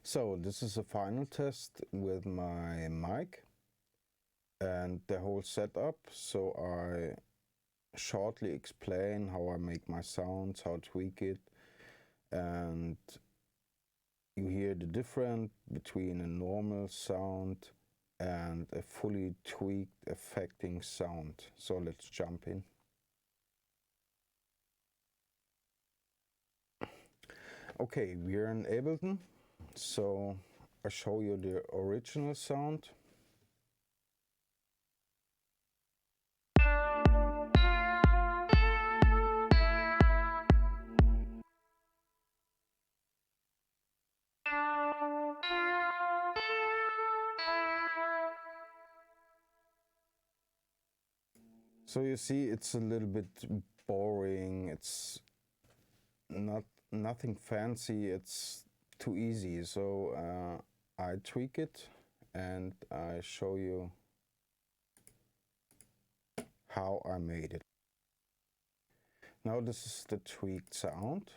So this is a final test with my mic and the whole setup. So I shortly explain how I make my sounds, how to tweak it, and you hear the difference between a normal sound and a fully tweaked affecting sound. So let's jump in. Okay, we're in Ableton, so I show you the original sound. So you see, it's a little bit boring. It's nothing fancy. It's too easy. So I tweak it and I show you how I made it. Now this is the tweaked sound.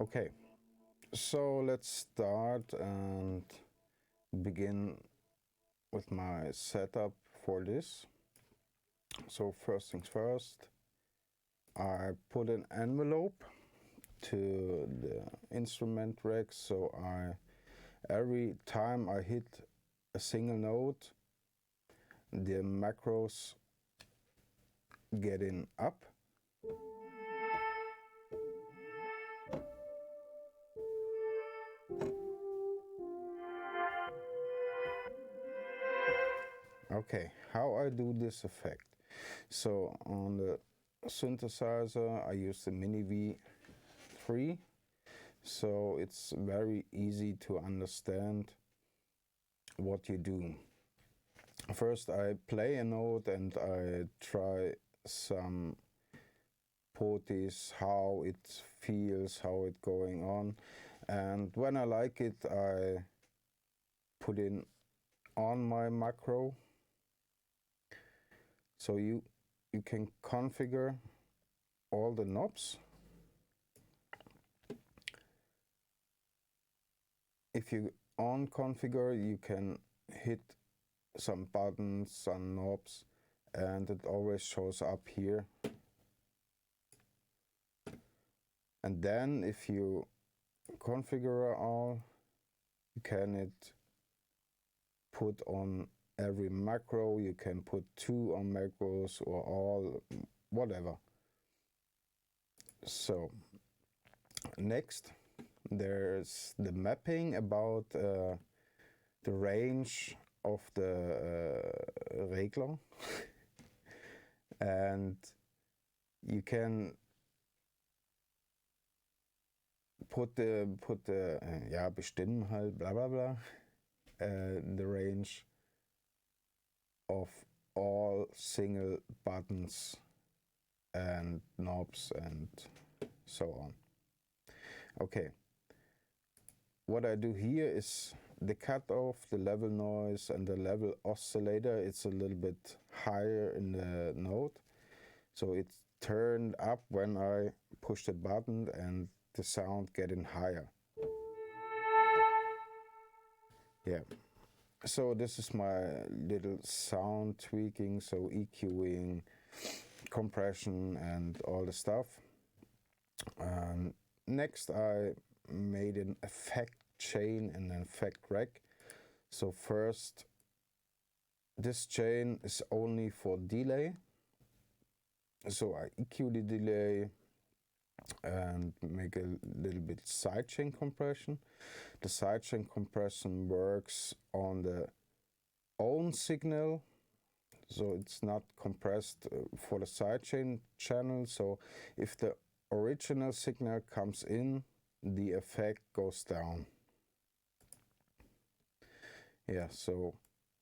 Okay, so let's start and begin with my setup for this. So first things first, I put an envelope to the instrument rack, so every time I hit a single note, the macros getting up. Okay, how I do this effect. So on the synthesizer I use the Mini V3, so it's very easy to understand what you do. First I play a note and I try some potis, how it feels, how it going on, and when I like it I put in on my macro. So you can configure all the knobs. If you on configure, you can hit some buttons, some knobs, and it always shows up here. And then if you configure all, you can put on every macro. You can put 2 on macros or all, whatever. So next there's the mapping about the range of the regler. And you can bestimmen halt, blah blah blah, the range of all single buttons and knobs and so on. Okay, what I do here is the cutoff, the level noise and the level oscillator. It's a little bit higher in the note, so it's turned up when I push the button and the sound getting higher. Yeah, so this is my little sound tweaking, so EQing, compression and all the stuff. Next I made an effect chain and an effect rack. So first, this chain is only for delay, so I EQ the delay and make a little bit sidechain compression. The sidechain compression works on the own signal, so it's not compressed for the sidechain channel. So if the original signal comes in, the effect goes down. Yeah, so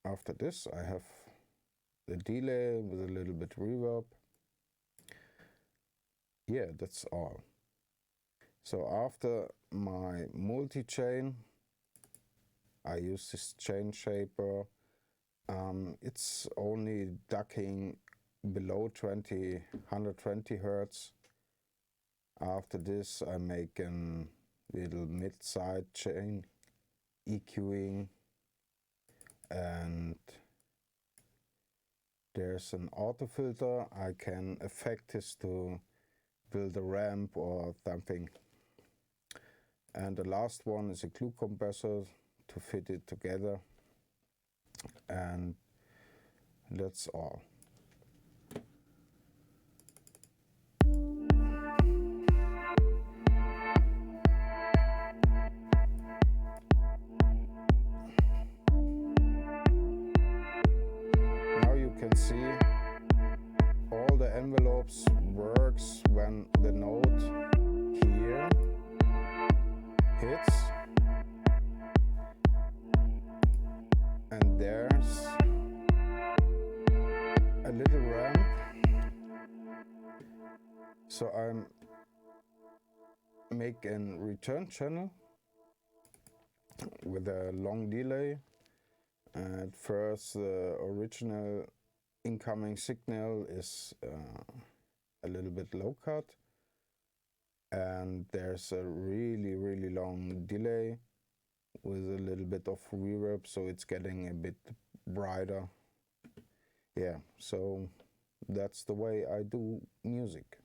after this I have the delay with a little bit reverb. yeah, that's all. So after my multi-chain, I use this chain shaper. It's only ducking below 120 Hertz. After this, I make a little mid-side chain EQing, and there's an auto filter. I can affect this to build a ramp or something. And the last one is a glue compressor to fit it together, and that's all. Now you can see all the envelopes works when the note here hits, and there's a little ramp. So I'm make a return channel with a long delay. At first, the original incoming signal is a little bit low cut, and there's a really long delay with a little bit of reverb, so it's getting a bit brighter. Yeah, so that's the way I do music.